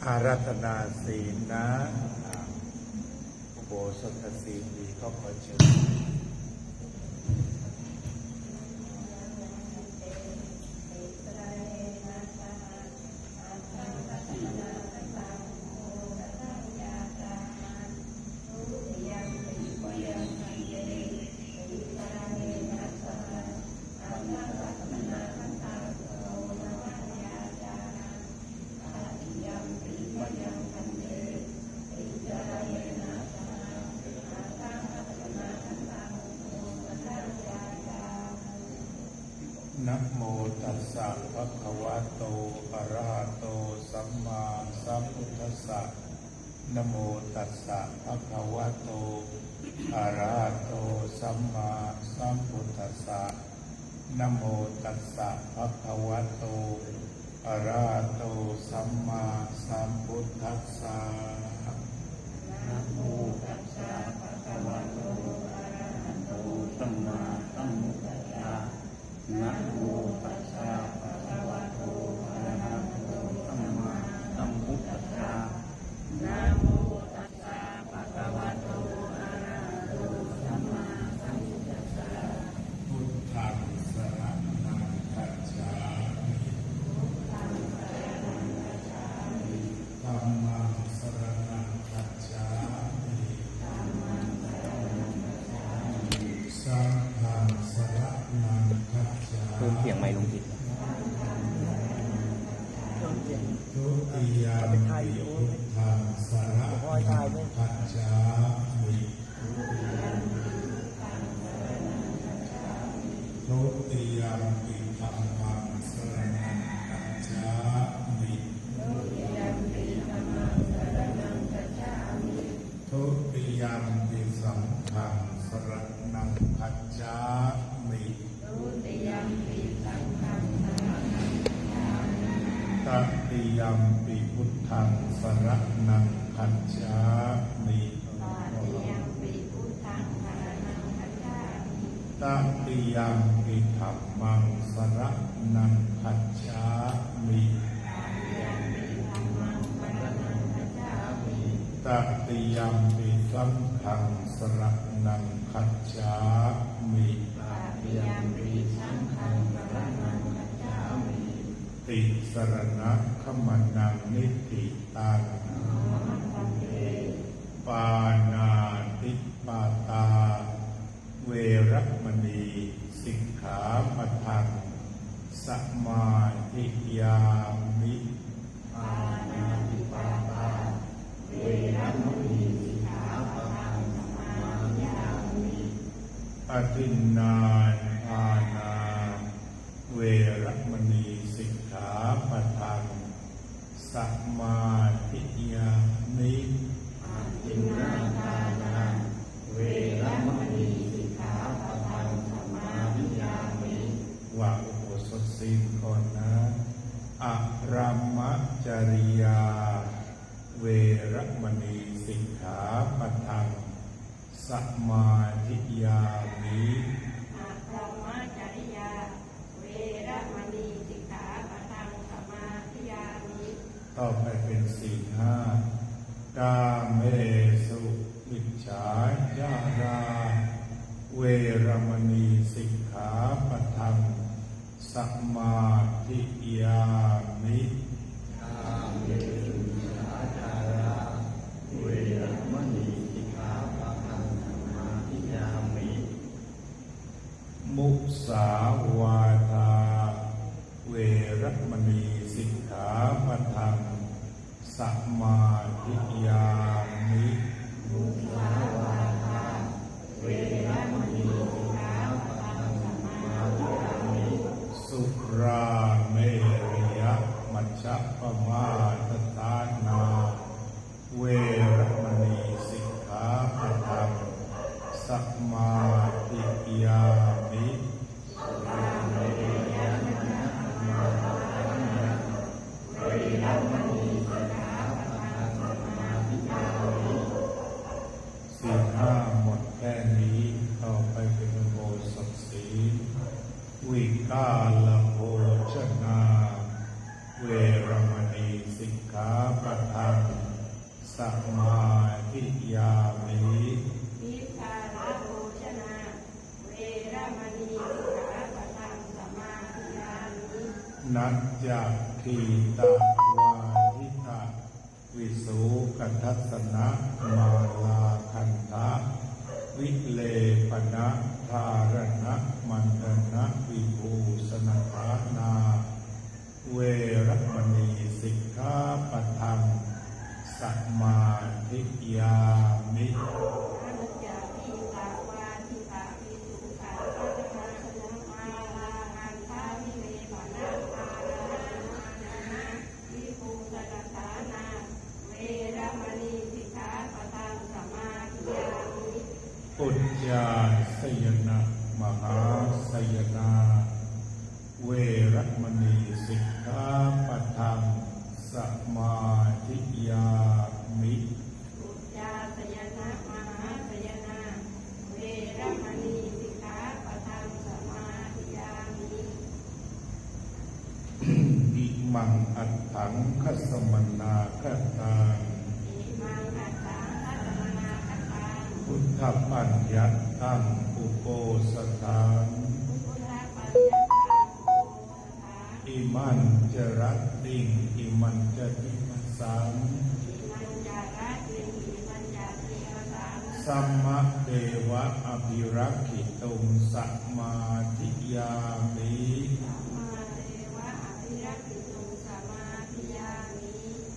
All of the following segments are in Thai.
อาราธนาศีลนะอุโบสถศีลดีก็ขอเชิญนะโมตัสสะภะคะวะโตอะระหะโตสัมมาสัมพุทธัสสะนะโมตัสสะภะคะวะโตอะระหะโตสัมมาสัมพุทธัสสะนะโมตัสสะภะคะวะโตอะระหะโตสัมมาสัมพุทธัสสะนะโมตัสสะภะคะวะโตอะระหะโตสัมมาสัมพุทธัสสะนะโมตัสสะภะคะวะโตอะระหะโตสัมมาสัมพุทธัสสะนะโมตัสสะภะคะวะโตอะระหะโตสัมมาสัมพุทธัสสะพุทธังสรณังคัจฉามิพุทธังสรณังคัจฉามิธัมมังสรณังคัจฉามิธัมมังสรณังคัจฉามิสังฆังสรณังคัจฉามิเพิ่มเสียงไมค์ลงอีกทุติยามปิพุทธังสรณังคัจฉามิทุติยามปิธัมมังสรณังคัจฉามิทุติยามปิธัมมังสรณังคัจฉามิทุติยามปิสังฆังสรณังคัจฉามิทุติยามปิสังฆังสรณังคัจฉามิตติยามปิพุทธังสรณังคัจฉามิตติยามปิพุทธังสรณังคัจฉามิตติยามปิธัมมังสรณังคัจฉามิตติยามปิสังฆังสรณังคัจฉามิตติยามปิสังฆังสรณังคัจฉามิติสรณะขมังนังนิติตังปานาติปาตาเวรมณีสิกขาปะทังสมาธิยามิปานาติปาตาเวรมณีสิกขาปะทังสมาธิยามิอทินนาอานาเวรมณีสิกขาปะทังสมาธิยามิอทินนาอานาเวรมณีสิกขาปะทังสมาธิยามิว่าอุโบสถศีลก่อนนะอะรัมมจริยาเวรมณีสิกขาปะทังสมาธิยามิอะรัมมจริยาเวรมณีสิกขาปะทังสมาธิยามิต่อไปเป็นศีลห้ากาเมสุมิจฉาจาราเวรมณีสิกขาปะทังสมาธิยามิกาเมสุมิจฉาจาราเวรมณีสิกขาปะทังสมาธิยามิมุสาวาทาเวรมณีสิกขาปะทังสมาธิยามิมุสาวาทาเวรมณีสิกขาปะทังสมาธิยามิสุราเมรยมัชฌัปปมาทฐานาเวรมณีสิกขาปะทังสมาธิยามิสุราเมรยมัชฌัปปมาทฐานาเวรมณีสิกขาปะทังสมาธิยามิศี จจคีตวาทิตาวิสุกัทัสสนะมาลาคันธะวิเลปนะธารณะมันตนะวิภูสนฐานาเวรมณีสิกขาปะทังสัมมาทิฏฐามิปุจจาสยนะมหาสยนาเวรมณีสิกขาปะทังสัมมาทิฏฐามิปุจจาสยนะมหาสยนาเวรมณีสิกขาปะทังสัมมาทิฏฐามิอิมังอัตถังคัสมนาคตังพุทธปัญญัตตังอุโกสถังอิมันจรัตติงอิมันจติมัสสังสัมมะเทวะอภิรักขิตุงสัมมาทิฏฐามิ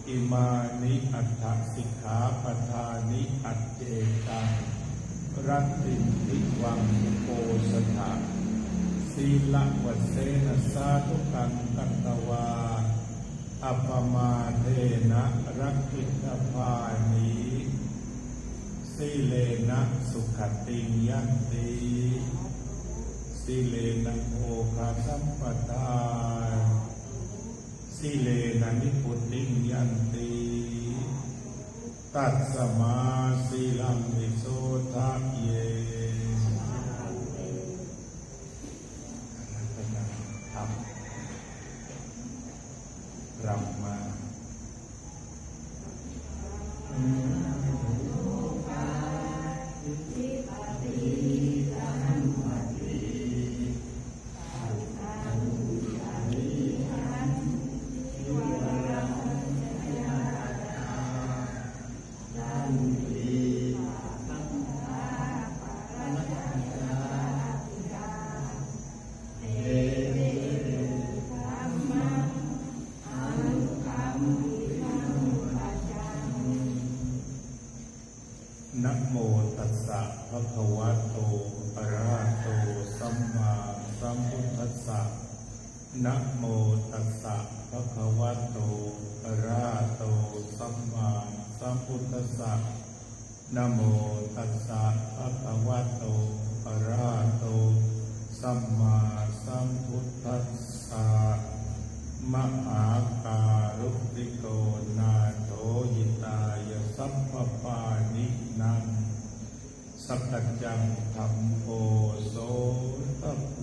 อิมานิอัตถสิกขาปทานิอัจเจตังรัตติทิวังโกสถาศีลวัสเสนะสาธุกังกัตตวาอัปปมาเทนะรักขิตภานิสีเลนะสุขติยันติสีเลนะโภคสัมปทาสีเลนะนิพุตติยันติตัสสมาสีลังวิโสทะเยครับรำมานะโมตัสสะภะคะวะโตอะระหะโตสัมมาสัมพุทธัสสะนะโมตัสสะภะคะวะโตอะระหะโตสัมมาสัมพุทธัสสะนะโมตัสสะภะคะวะโตอะระหะโตสัมมาสัมพุทธัสสะมหาการุณิโกนาโถยิตายสัพพปานินังสัพพจังธัมโมโสตโพ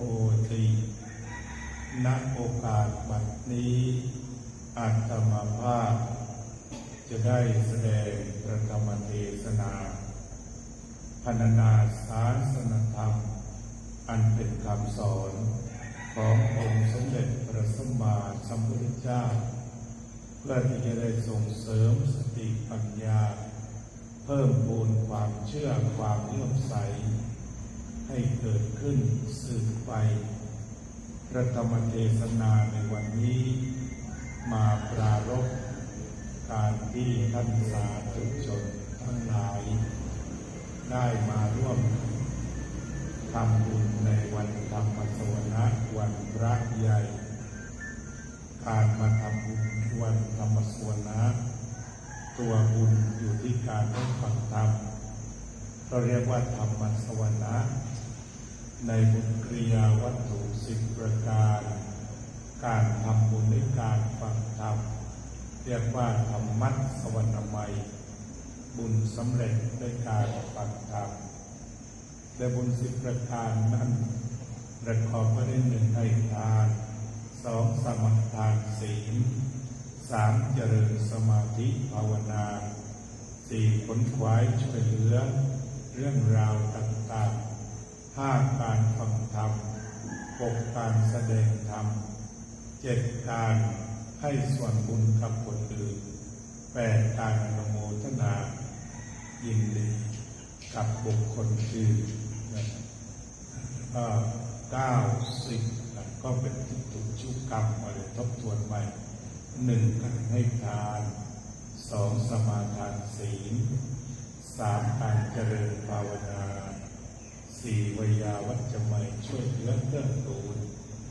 ธิณโอกาสบัดนี้อาตมาภาพจะได้แสดงพระธรรมเทศนาพรรณนาศาสนธรรมอันเป็นคำสอนขององค์สมเด็จพระสัมมาสัมพุทธเจ้าเพื่อที่จะได้ส่งเสริมสติปัญญาเพิ่มพูนความเชื่อความเลื่อมใสให้เกิดขึ้นสืบไปพระธรรมเทศนาในวันนี้มาปรารภการที่ท่านสาธุชนทั้งหลายได้มาร่วมทำบุญในวันธรรมสวนะวันพระใหญ่การมาทำบุญวันธรรมสวนะตัวบุญอยู่ที่การได้ฟังธรรมเราเรียกว่าธรรมสวนะในบุญกริยาวัตถุ10 ประการการทำบุญในการฟังธรรมเรียกว่าธรรมัสวนามัยบุญสำเร็จด้วยการฟังธรรมและบุญ10 ประการนั้นประกอบไปด้วย1ให้ทาน2สมาทานศีล3เจริญสมาธิภาวนา4ขนขวายช่วยเหลือเรื่องราวต่างๆ5การฟังธรรม6การแสดงธรรม 7การให้ส่วนบุญกับคนอื่น8การอนุโมทนายินดีกับบุคคลอื่น9 10ก็เป็นตุชุกรรมมาเลยทบทวนใหม่1การให้ทาน2สมาทานศีล3การเจริญภาวนา4วิยาวัจจะไมช่วยเหลือเกื้อกูล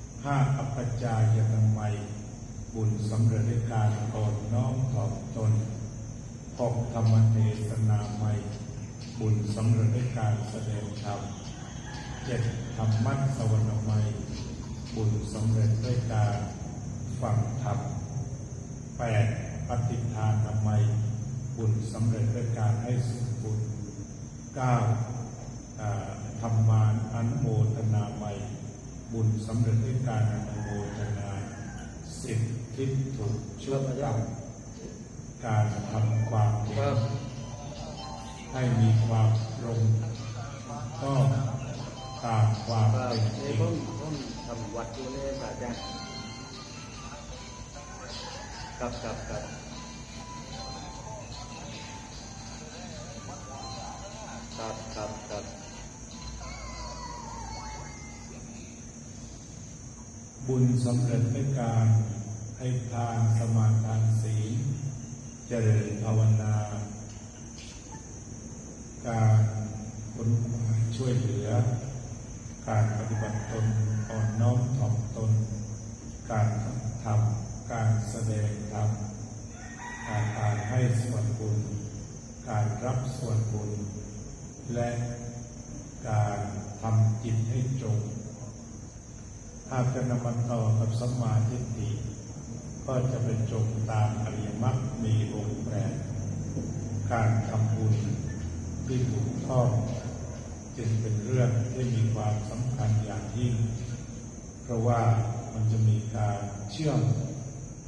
5อัปปจายนามัยบุญสำเร็จในการอ่อนน้อมถ่อมตน6ธรรมเทศนาไมบุญสำเร็จในการแสดงธรรม7ธรรมัสสวนาไมบุญสำเร็จด้วยการฟังธรรม8ปฏิทานนามัยบุญสำเร็จด้วยการให้ส่วนบุญ9ธรรมานอนุโมทนาไมบุญสำเร็จด้วยการอนุโมทนา10ทิฏฐุชุกกรรมการทำความดีให้มีความตรงต้องตามความเป็นจริงผมทำวัดอยู่เลยอาจารย์ครับบุญสำเร็จด้วยการให้ทานสมาทานศีลเจริญภาวนาการขนขวายช่วยเหลือการปฏิบัติตนอ่อนน้อมถ่อมตนการทำการแสดงธรรมการให้ส่วนบุญการรับส่วนบุญและการทำจิตให้ตรงหากจะนำมาต่อกับสัมมาทิฏฐิก็จะเป็นตรงตามอริยมรรคมีองค์8การทำบุญที่ถูกต้องจึงเป็นเรื่องที่มีความสำคัญอย่างยิ่งเพราะว่ามันจะมีการเชื่อม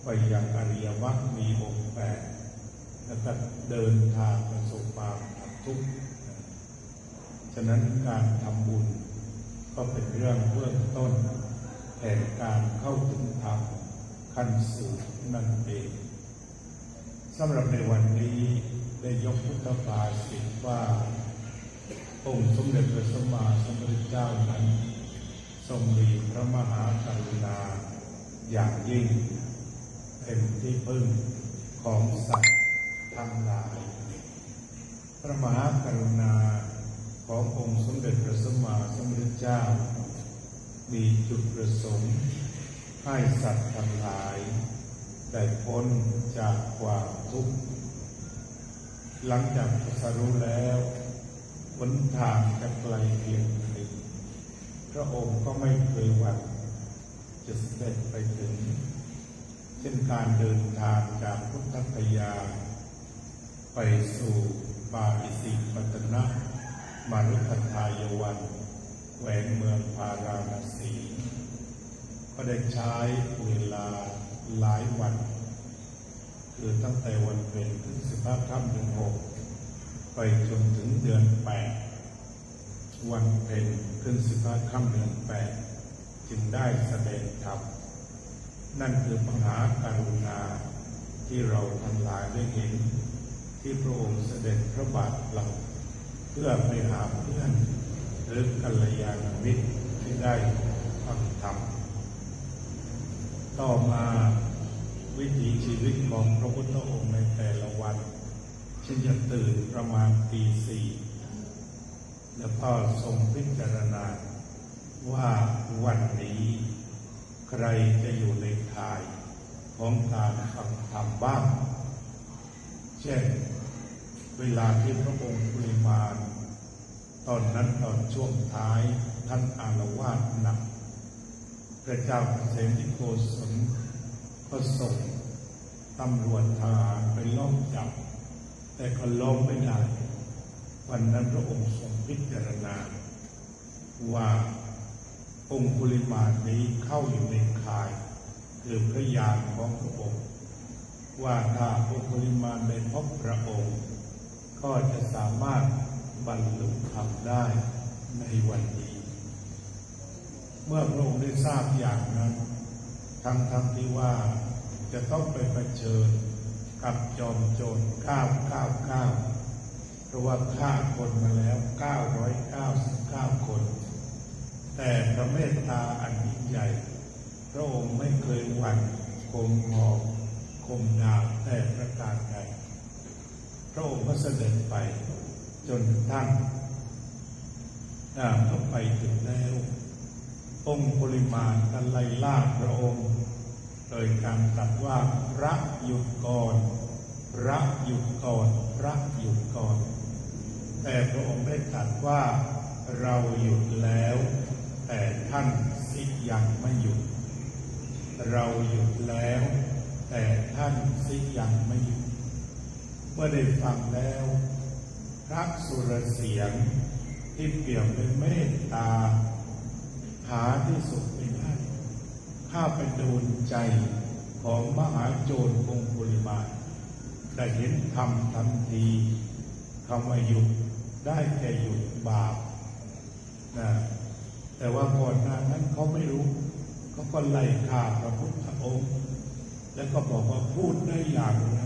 ไปยังอริยมรรคมีองค์8แล้วก็เดินทางไปสู่ความดับทุกข์ฉะนั้นการทำบุญก็เป็นเรื่องเบื้องต้นแห่งการเข้าถึงธรรมขั้นสูงนั่นเองสำหรับในวันนี้ได้ยกพุทธภาษิตว่าองค์สมเด็จพระสัมมาสัมพุทธเจ้านั้นทรงมีพระมหากรุณาอย่างยิ่งเป็นที่พึ่งของสัตว์ทั้งหลายพระมหากรุณาขององค์สมเด็จพระสัมมาสัมพุทธเจ้ามีจุดประสงค์ให้สัตว์ทั้งหลายได้พ้นจากความทุกข์หลังจากตรัสรู้แล้วหนทางจะไกลเพียงใดพระองค์ก็ไม่เคยหวั่นจะเสด็จไปถึงเช่นการเดินทางจากพุทธคยาไปสู่ปาอิสิปตนะมารุคทายวันแหวนเมืองพาราณสีก็ได้ใช้เวลาหลายวันคือตั้งแต่วันเพ็ญขึ้น15 ค่ำเดือน 6ไปจนถึงเดือน 8วันเพ็ญขึ้น15 ค่ำเดือน 8จึงได้แสดงธรรมนั่นคือมหากรุณาที่เราทั้งหลายได้เห็นที่พระองค์เสด็จพระบาทเราเพื่อไปหาเพื่อนหรือกัลยาณมิตรที่ได้ฟังธรรมต่อมาวิถีชีวิตของพระพุทธองค์ในแต่ละวันเช่นจะตื่นประมาณตี 4แล้วก็ทรงพิจารณาว่าวันนี้ใครจะอยู่ในข่ายของการฟังธรรมบ้างเช่นเวลาที่พระองค์ปริมาณตอนนั้นตอนช่วงท้ายท่านอาละวาดหนักพระเจ้าเกษมที่โกศลก็ส่งตำรวจทหารไปล้อมจับแต่ก็ล้อมไม่ได้วันนั้นพระองค์ทรงพิจารณาว่าองคุลิมานนี้เข้าอยู่ในข่ายคือพระญาณของพระองค์ว่าถ้าองคุลิมานได้พบพระองค์ก็จะสามารถบรรลุธรรมได้ในวันนี้เมื่อพระองค์ได้ทราบอย่างนั้น ทั้งที่ว่าจะต้องไปเผชิญกับจอมโจร999เพราะว่าฆ่าคนมาแล้ว999คนแต่พระเมตตาอันยิ่งใหญ่พระองค์ไม่เคยหวั่นคมหอกคมดาบแต่ประการใดพระองค์ก็เสด็จไปจนทั้งเข้าไปถึงแล้วองค์ปริมาณกันไล่ล่าพระองค์โดยการตรัสว่าพระหยุดก่อนพระหยุดก่อนพระหยุดก่อนแต่พระองค์ได้ตรัสว่าเราหยุดแล้วแต่ท่านสิยังไม่หยุดเราหยุดแล้วแต่ท่านสิยังไม่หยุดเมื่อได้ฟังแล้วพระสุรเสียงที่เปี่ยมด้วยเมตตาหาที่สุดไม่ได้ข้าไปโดนใจของมหาโจรองค์ปริมาณได้เห็นธรรมทันทีคำว่าหยุดได้แค่หยุดบาปนะแต่ว่าก่อนหน้านั้นเขาไม่รู้เขาก็ไล่ฆ่าพระพุทธองค์แล้วก็บอกว่าพูดได้อย่างไร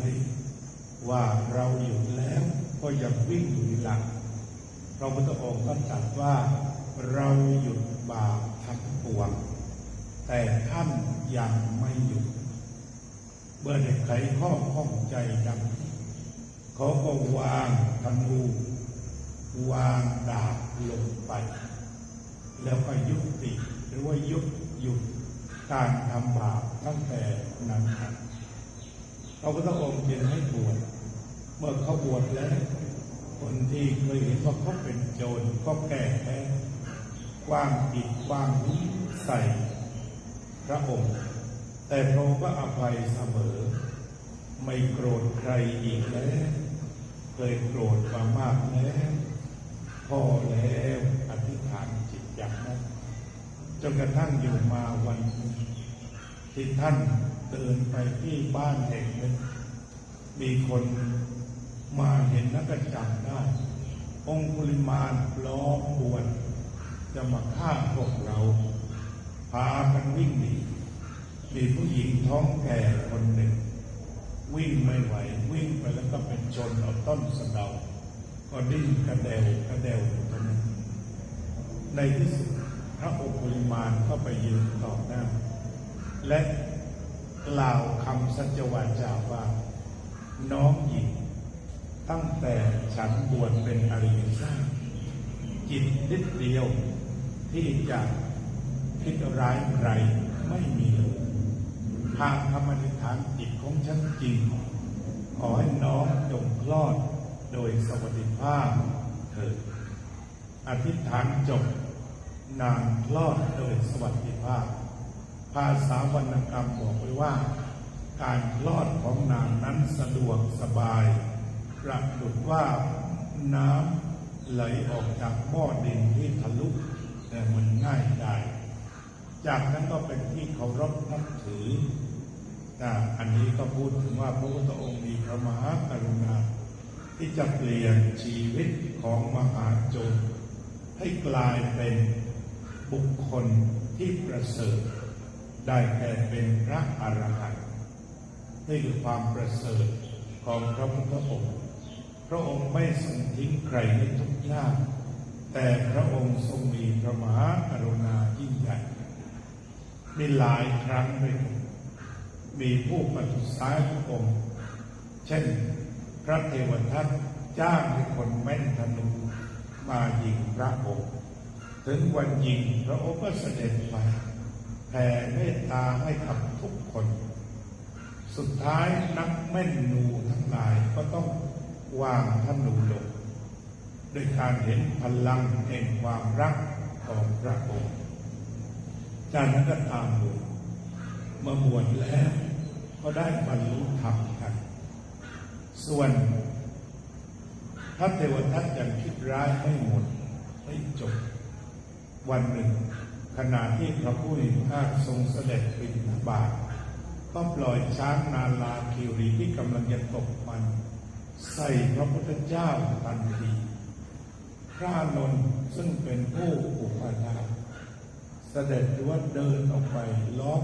ว่าเราหยุดแล้วก็ยังวิ่งอยู่หลังพระพุทธองค์ก็ตรัสว่าเราหยุดบาปทั้งปวงแต่ท่านยังไม่หยุดเมื่อได้ไขข้อข้องใจดังเขาก็วางธนูวางดาบลงไปแล้วก็ยุติหรือว่าหยุดการทำบาปตั้งแต่นั้นพระพุทธองค์จึงให้บวชเมื่อเขาบวชแล้วคนที่เคยเห็นว่าเขาเป็นโจรก็แก้แค้นกว้างอิฐกว้างหินใส่พระองค์แต่พระองค์ก็อภัยเสมอไม่โกรธใครอีกแล้วเคยโกรธมามากแล้วพอแล้วอธิษฐานจิตอย่างนั้นจนกระทั่งอยู่มาวันที่ท่านเดินไปที่บ้านแห่งหนึ่งมีคนมาเห็นแล้วก็จำได้องค์ปริมาณล้อมบวนจะมาฆ่าพวกเราพากันวิ่งหนีมีผู้หญิงท้องแก่คนหนึ่งวิ่งไม่ไหววิ่งไปแล้วก็เป็นชนเอาต้นสะเดาก็ดิ้นกระเดวอยู่ตรงนั้นในที่สุดพระองค์ปริมาณก็ไปยืนต่อหน้าและกล่าวคำสัจวาจาว่าน้องหญิงตั้งแต่ฉันบวชเป็นอริยสงฆ์จิตนิดเดียวที่จะคิดร้ายใครไม่มีเลยหากคำอธิษฐานจิตของฉันจริงขอให้น้องจงคลอดโดยสวัสดิภาพเถิดอธิษฐานจบนางคลอดโดยสวัสดิภาพภาษาวรรณกรรมบอกไว้ว่าการคลอดของนางนั้นสะดวกสบายประดุจว่าน้ำไหลออกจากหม้อดินที่ทะลุแต่มันง่ายได้จากนั้นก็เป็นที่เคารพนับถืออันนี้ก็พูดถึงว่าพระพุทธองค์มีพระมหากรุณาที่จะเปลี่ยนชีวิตของมหาโจรให้กลายเป็นบุคคลที่ประเสริฐได้แก่เป็นพระอรหันต์นี่คือความประเสริฐของพระพุทธองค์พระองค์ไม่ทรงทิ้งใครในทุกยากแต่พระองค์ทรงมีพระมหากรุณายิ่งใหญ่มีหลายครั้งด้วยมีผู้ปฏิเสธพระองค์เช่นพระเทวทัตจ้างให้คนแม่นธนูมายิงพระองค์ถึงวันยิงพระองค์ก็เสด็จไปแผ่เมตตาให้กับทุกคนสุดท้ายนักแม่นนูทั้งหลายก็ต้องวางธนูลงด้วยการเห็นพลังแห่งความรักของพระองค์จากนั้นก็ตามบวชเมื่อบวชแล้วก็ได้บรรลุธรรมกันส่วนพระเทวทัตยังคิดร้ายไม่หมดไม่จบวันหนึ่งขณะที่พระผู้มีพระภาคทรงเสด็จบิณฑบาตก็ปล่อยช้างนาลาคิรีที่กำลังจะตกมันใส่พระพุทธเจ้าทันทีพระอานนท์ซึ่งเป็นผู้อุปถากเสด็จหรือว่าเดินออกไปล้อม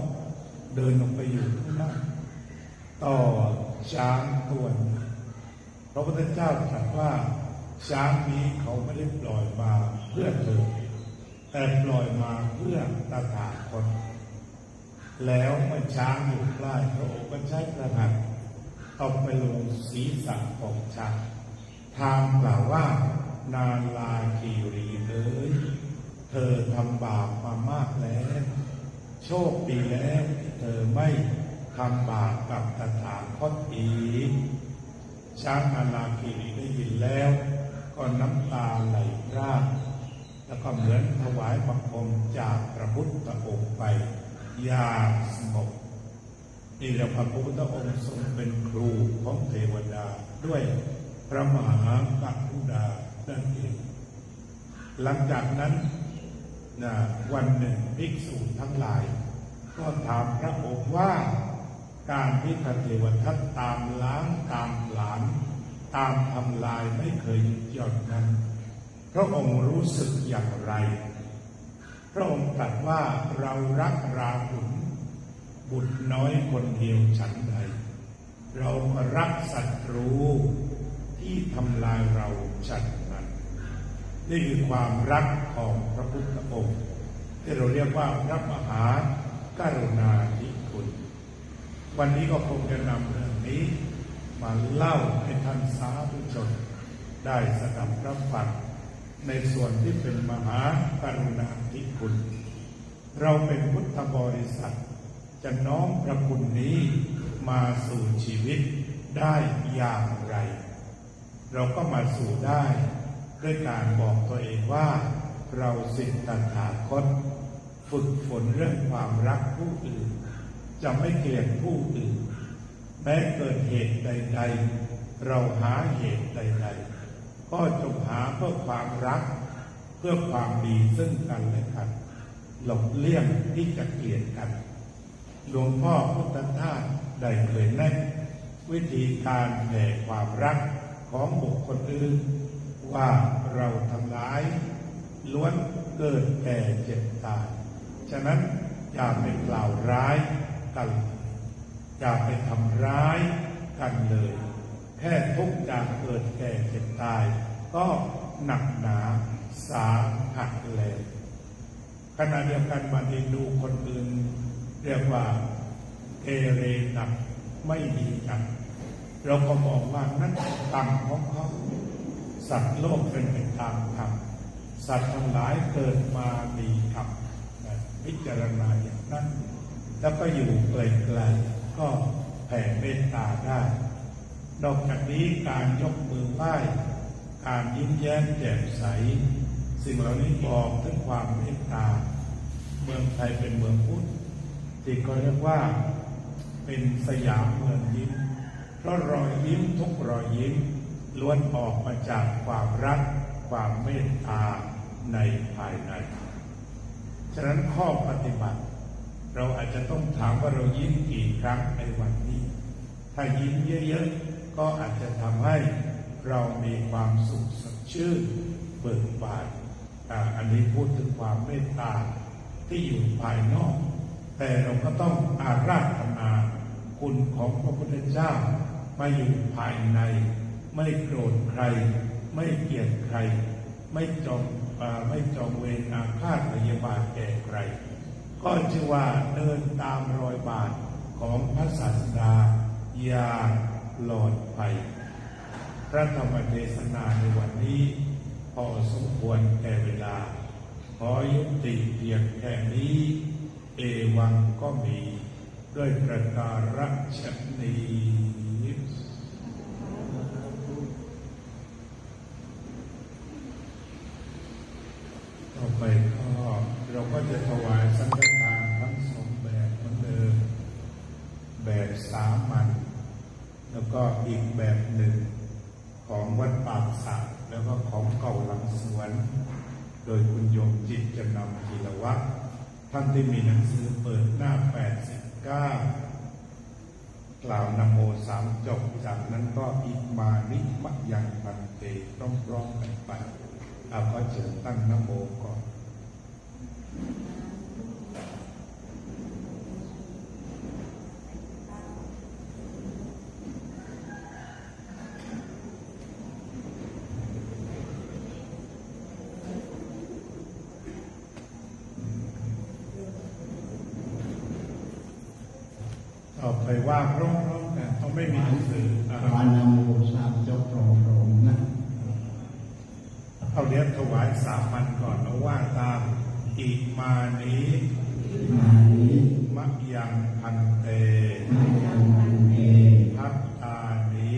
เดินออกไปอยู่ข้างหน้าต่อช้างตัวนี้พระพุทธเจ้าตรัสว่าช้างนี้เขาไม่ได้ปล่อยมาเพื่อเธอแต่ปล่อยมาเพื่อตถาคตแล้วเมื่อช้างอยู่ใกล้พระองค์ก็ใช้กระหัตเอาไปลงศีรษะของช้างทางกล่าวว่านาลาคีรีเลยเธอทำบาปมามากแล้วโชคดีแล้วที่เธอไม่ทำบาปกับตถาคตอีกช้างนาลาคีรีได้ยินแล้วก็น้ำตาไหลพรากแล้วก็เหมือนถวายบังคมจากพระพุทธองค์ไปอย่างสงบนี่แหละพระพุทธองค์ทรงเป็นครูของเทวดาด้วยพระมหากรุณานั่นเองหลังจากนั้นวันหนึ่งภิกษุทั้งหลายก็ถามพระองค์ว่าการที่พระเทวทัตตามล้างตามผลาญตามทำลายไม่เคยหยุดหย่อนนั้นพระองค์รู้สึกอย่างไรพระองค์ตรัสว่าเรารักราหุลบุตรน้อยคนเดียวฉันใดเราก็รักศัตรูที่ทำลายเราฉันนั้นนี่คือความรักของพระพุทธองค์ที่เราเรียกว่าพระมหากรุณาธิคุณวันนี้ก็คงจะนำเรื่องนี้มาเล่าให้ท่านสาธุชนได้สดับรับฟังในส่วนที่เป็นมหากรุณาธิคุณเราเป็นพุทธบริษัทจะน้อมพระคุณนี้มาสู่ชีวิตได้อย่างไรเราก็มาสู่ได้ด้วยการบอกตัวเองว่าเราศิษย์ตถาคตฝึกฝนเรื่องความรักผู้อื่นจะไม่เกลียดผู้อื่นแม้เกิดเหตุใดๆเราหาเหตุใดๆก็จงหาเพื่อความรักเพื่อความดีซึ่งกันและกันหลบเลี่ยงที่จะเกลียดกันหลวงพ่อพุทธทาสได้เคยแนะวิธีการแผ่ความรักของบุคคลอื่นว่าเราทั้งหลายล้วนเกิดแก่เจ็บตายฉะนั้นอย่าไปกล่าวร้ายกันอย่าไปทำร้ายกันเลยแค่ทุกข์จากเกิดแก่เจ็บตายก็หนักหนาสาหัสเลยขณะเดียวกันบางทีดูคนอื่นเรียกว่าเกเรหนักไม่ดีกันเราก็มองว่านั่นกรรมของเขาสัตว์โลกเป็นไปตามกรรมสัตว์ทั้งหลายเกิดมามีกรรมพิจารณาอย่างนั้นแล้วก็อยู่ไกลๆก็แผ่เมตตาได้นอกจากนี้การยกมือไหว้การยิ้มแย้มแจ่มใสสิ่งเหล่านี้บอกถึงความเมตตาเมืองไทยเป็นเมืองพุทธที่เขาเรียกว่าเป็นสยามเมืองยิ้มเพราะรอยยิ้มทุกรอยยิ้มล้วนออกมาจากความรักความเมตตาในภายในฉะนั้นข้อปฏิบัติเราอาจจะต้องถามว่าเรายิ้มกี่ครั้งในวันนี้ถ้ายิ้มเยอะๆก็อาจจะทำให้เรามีความสุขสดชื่นเบิกบานอันนี้พูดถึงความเมตตาที่อยู่ภายนอกแต่เราก็ต้องอาราธนาคุณของพระพุทธเจ้ามาอยู่ภายในไม่โกรธใครไม่เกลียดใครไม่จองเวรอาฆาตพยาบาทแก่ใครก็ชื่อว่าเดินตามรอยบาทของพระศาสดาอย่างปลอดภัยพระธรรมเทศนาในวันนี้พอสมควรแก่เวลาขอยุติเพียงแค่นี้เอวังก็มีด้วยประการฉนี้ต่อไปก็เราก็จะถวายสังฆทานทั้งสองแบบเหมือนเดิมแบบสามัญแล้วก็อีกแบบหนึ่งของวัดปากสักแล้วก็ของเก่าหลังสวนโดยคุณโยมจิตจะนำธีรวัตรท่านที่มีหนังสือเปิดหน้า89กล่าวนโม3จบจากนั้นก็อิมานิมะยังพันเตร้องๆกันไปเอาก็เชิญตั้งนโมก่อน ไปว่าพร้อมๆกันต้องไม่มีหนังสือ วานามูสามจบตรงๆนะ เอาเดี๋ยวถวายสามัญก่อนแล้วว่าตามอิมานิ มานิ มะยังพันเต มายังมันเอ พัตตานิ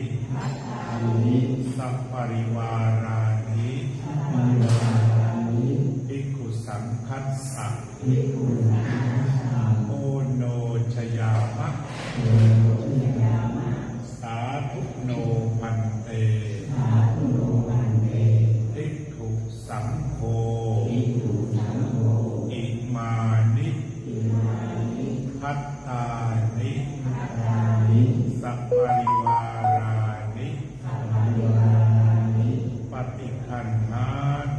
อันนี้ สัพปริวารานิ มาวารานิ ภิกขุสังคัสสะ ภิกขุสังฆสา โอโนชยามะ โยทิยามะ สาธุโนพันเต สาธุโนมันเอ ภิกขุสังโฆ ภิกขุสังโฆ อิมานิ อิมานิ พัตตานิ อัตตานิ สัพปริวารานิ สัพพะวารานิ ปฏิคันหา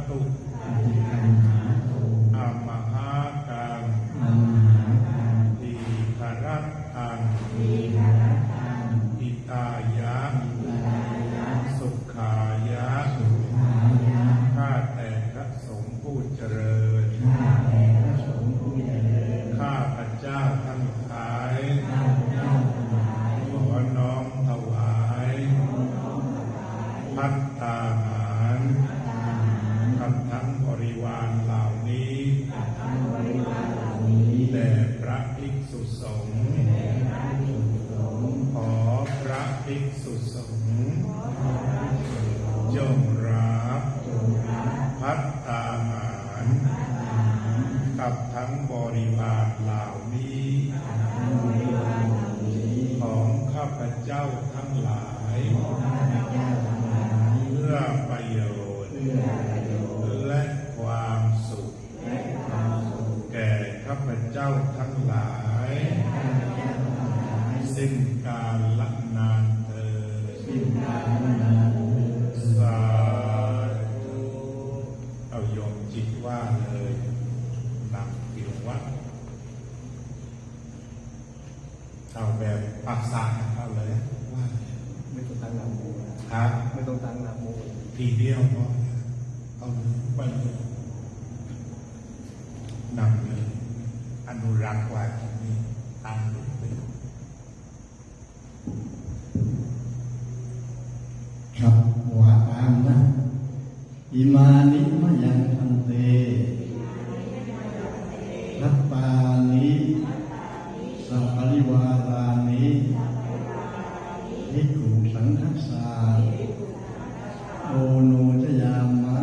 ตุ ปฏิคันหาโต อมหากัง อัมหาคัง ทีครัตตัง ทีฆรตัง อิตายะ อิตายะ สุขายะ สุขายะ ข้าแต่พระสงฆ์ผู้เจริญ ข้าแต่พระสงฆ์ผู้เจริญ ข้าพระเจ้าทั้งหลาย ข้าพเจ้าทั้งหลาย ขอน้อมถวายภัตตาหาร ตาหาร กับทั้งบริวารเหล่านี้ ทั้งบริวารเหล่านี้ แด่พระภิกษุสงฆ์ แด่พระภิกษุสงฆ์ ขอพระภิกษุสงฆ์ ขอพระภิกษุสงฆ์ จงรับ จงรับ ภัตตาหาร ตาหาร กับทั้งบริวารเหล่านี้ ทั้งบริวารเหล่านี้ ของข้าพเจ้าทั้งหลาย ของข้าพเจ้าทั้งหลาย เพื่อประโยชน์ เพื่อประโยชน์ และความสุข และความสุข แก่ข้าพเจ้าทั้งหลาย ข้าพเจ้าทั้งหลาย สิ้นกาลละนานเธอญ สิ้นกาลนานเถิด สาธุเอาโยมจิตว่าเลยนำกิลวัดเอาแบบปักษาเข้าเลยว่า ไม่ต้องตั้งหลักโม ครับ ไม่ต้องตั้งหลักโม ทีเดียวพอเอาไปเลยนำเลยอนุรักษ์ไว้ตรงนี้ตามดูไป ครับว่าตามนะอิมานิมะยังพันเตทัตตานิสัพพะริวารานิภิกขุสังฆสาโอโนชยามะ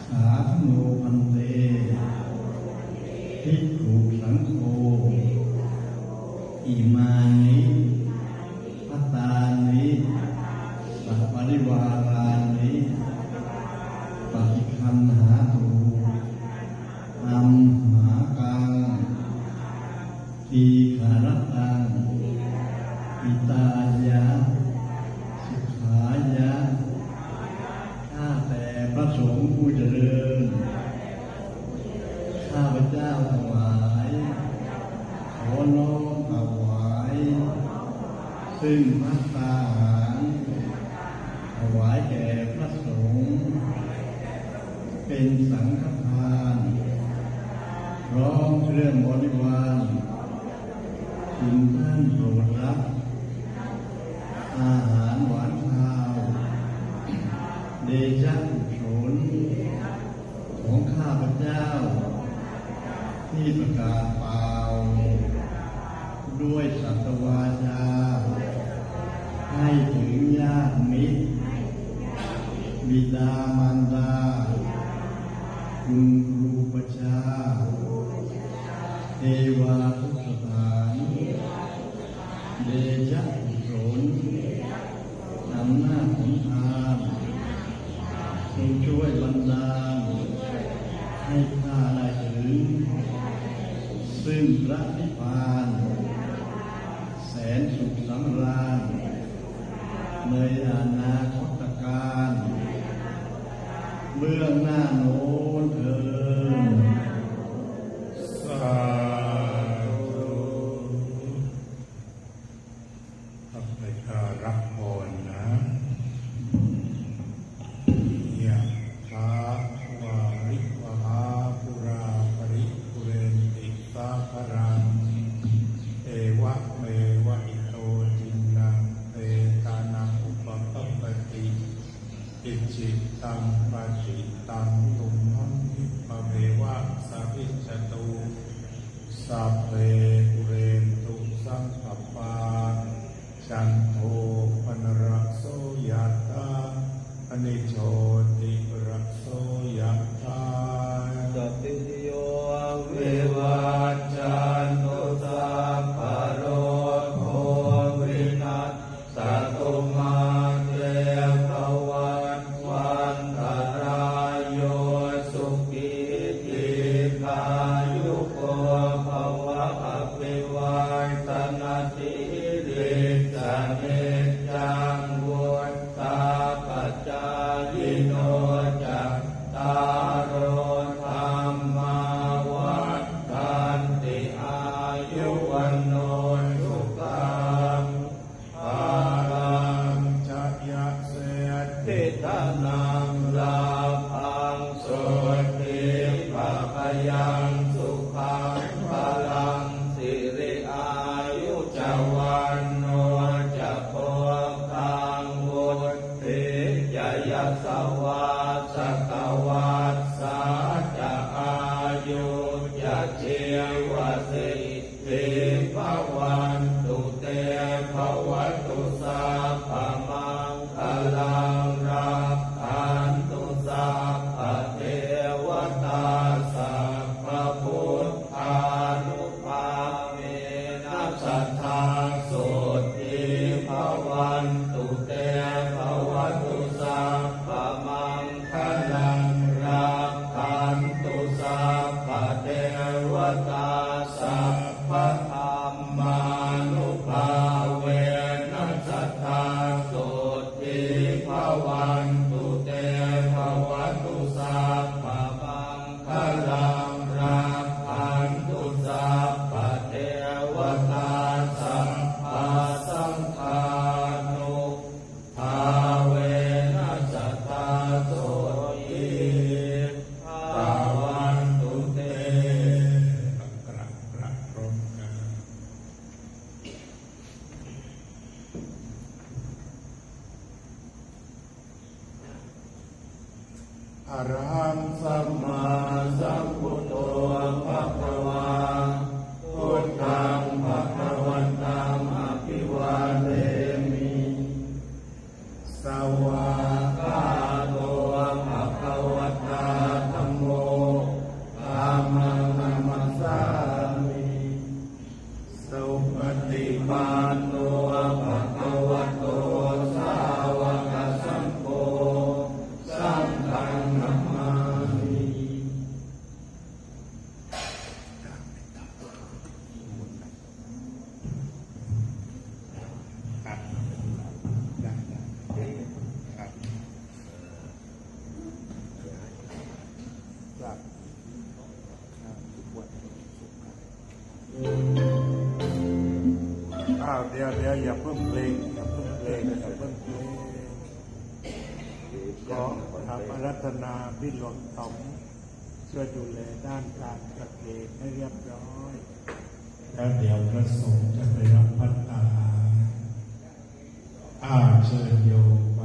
สาธุโนพันเตภิกขุสังโฆอิมานิพัตตานิสัพพะริวารานิปฏิคันหาตุอัมหากังทีฆรตังอิตายะสุขายะข้าแต่พระสงฆ์ผู้เจริญข้าพเจ้าทั้งหลายขอน้อมถวายซึ่งภัตตาหารถวายแก่พระสงฆ์เป็นสังฆทานพร้อมเครื่องบริวารถึงท่านโปรดรับอาหารหวานข้าวเดชะกุศลของข้าพเจ้าที่ประกาศเปล่าด้วยสัตวาจาให้ถึงญาติมิตรบิดามารดาคุณครูประชาเทวาทุกสถานเดชะกุศลอำนาจผลทานจงช่วยบรรดาลให้ข้าได้ถึงซึ่งพระนิพพานแสนสุขสำราญในอนาคตการเบื้องหน้าโน้นเถิด สาธุข้าพเจ้ารับพรนะยะถาวาริวหาปุราปริปุเรนติสาคารังเอวะ จันโทปนรโสยถาอนิโชติรโสยถาสัพพิติโยวิวัจจันตุสัพพะโรโควินัสสตุมาเตภวัตวันตรายโยสุขิติกายุโกภวะอภิวาทนาสิริสเนจังวุฒตาปัจจายโนจัตตารโอธรรมาวัฏฏันติอายุวันโนสุขังภาลัง จะยะเสด ทิฏนังลาภังสุติภะพยังสุขังภาลังสิริอายุจวันโนจะโพกังวุติยยะสวาสกวัสสะจะอายุจะเชีวสิทิภวันตุเตภวัตุสัพพมังคลังรักขันตุสัพพเทวตาสัพพพุทธานุภาเวนัสสัทธาสุติภวันตุเตภวัตุสัพพมังคลังรักขันตุสัพพเทวตาสัพพธรรมานุภาเวนัสสัทธาสุติภวันตุเตภวัตุสัพพมังคลังรักขันตุสัพพเทวตาสัพพสังฆานุภาเวนัสสัทธาสุติภวันตุเต กระพร้อมกันอะระหังสัมมาสัมพุทโธภะคะวาพุทธังภะคะวันตังอภิวาเทมิสวากขาโตภะคะวะตาธัมโมธัมมังนัมมัสสามิสุปฏิปันโนภะคะวะโตสาวกสังโฆสังฆังนัมมามิครับได้ครับครับเดี๋ยวอย่าเพิ่มเพลงอย่าเพิ่มเพลงก็ทำอารัธนาพี่หลวงต๋องช่วยดูแลด้านการประเคนให้เรียบร้อย แล้วเดี๋ยวพระสงฆ์จะไปรับพัฒนาเชิญโยมไป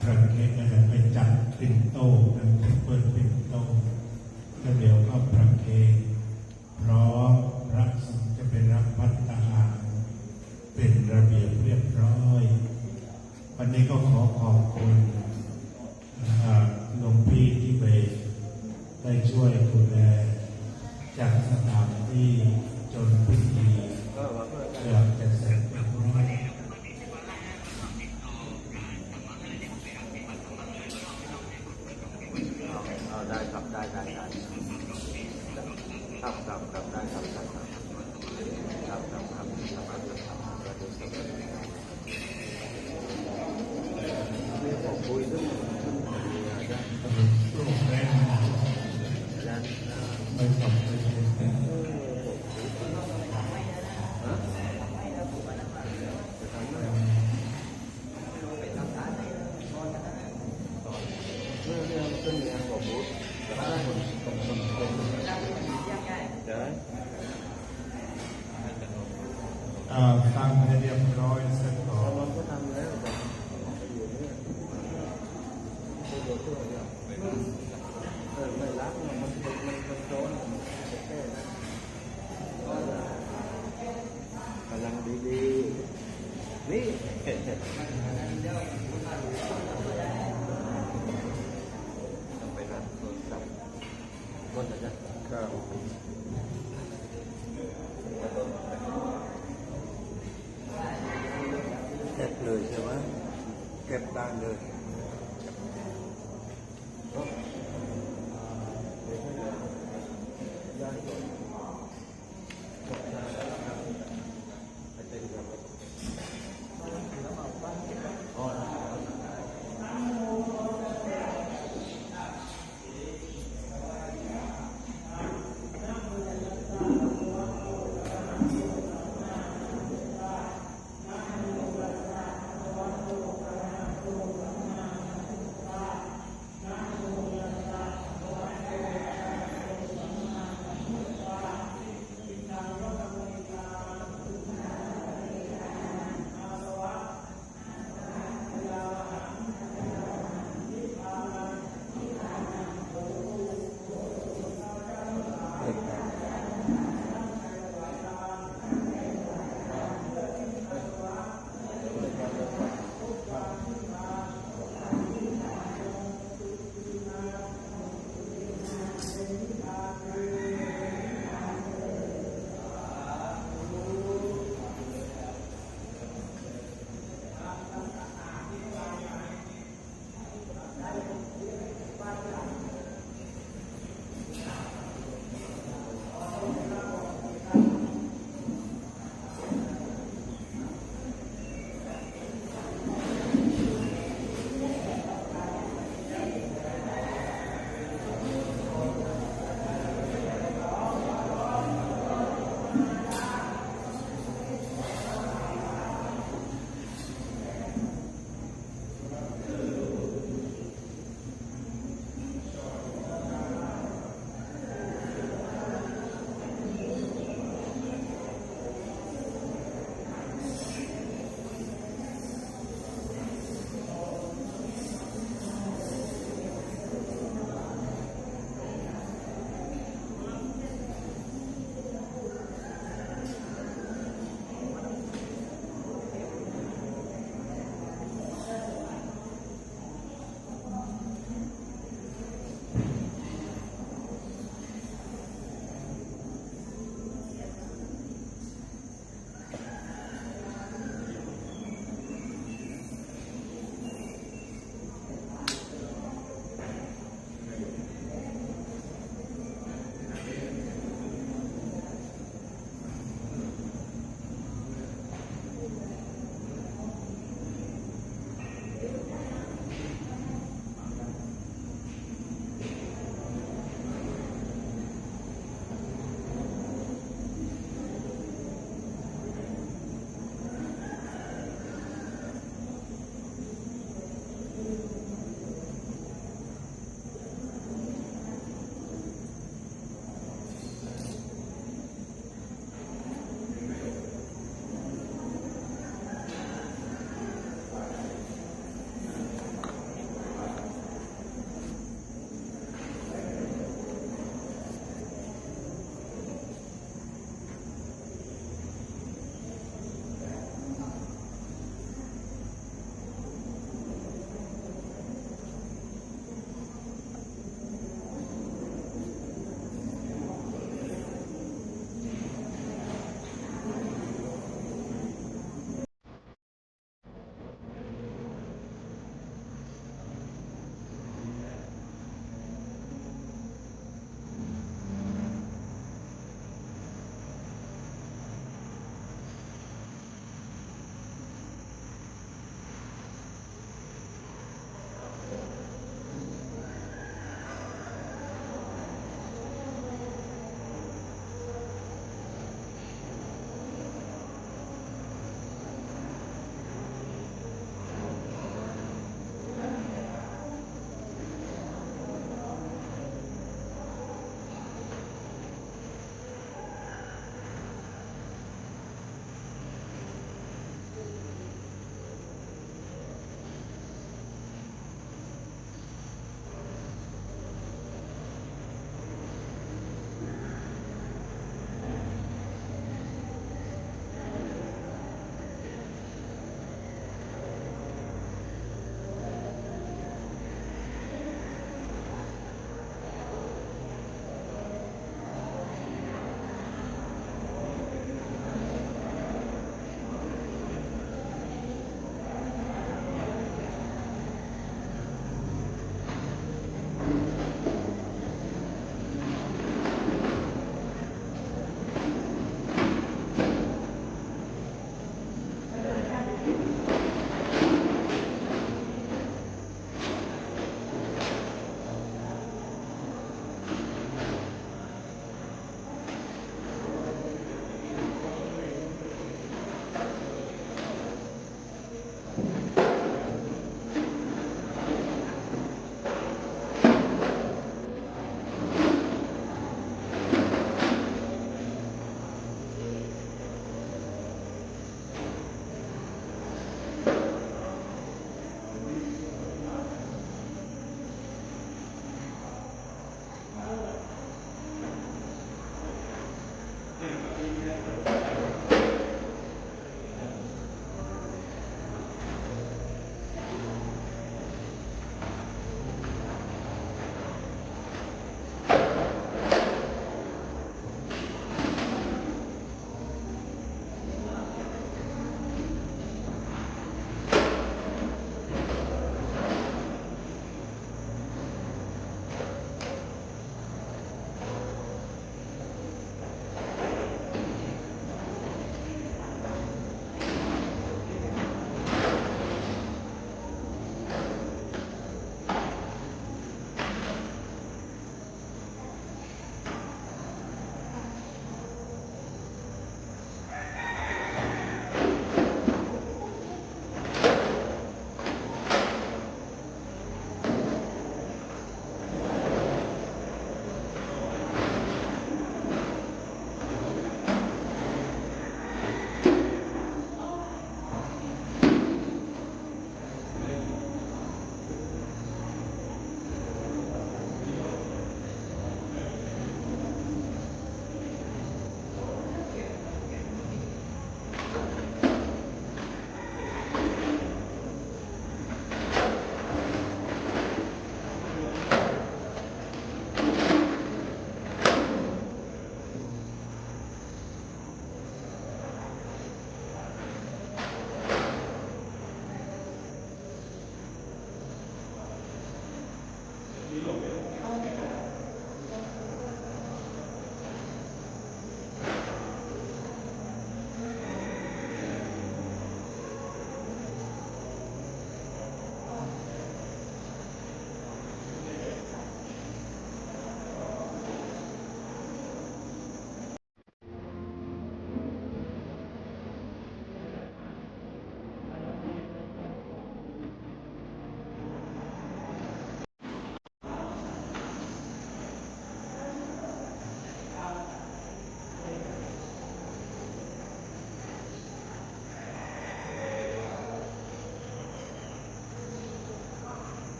ประเคนไปจัดปิ่นโตกันเปิดปิ่นโตแล้วเดี๋ยวก็ประเคนพร้อมพระสงฆ์จะไปรับพัฒนาเป็นระเบียบเรียบร้อยวันนี้ก็ขอขอบคุณหลวงพี่ที่ไปได้ช่วยดูแลจัดสถานที่จนพิธีเกือบจะเสร็จเรียบร้อยได้ครับได้ครับได้ครับคุยด้วยไม่ต้องไปตั้งให้เรียบร้อยเสร็จก่อนเราก็ทำแล้วแต่อยู่เนี่ยไม่รักมันโดนแค่นั้นกำลังดีๆ นี่ไปรับโทรศัพท์ต้นจะครับ เก็บเลยใช่ไหมเก็บได้เลย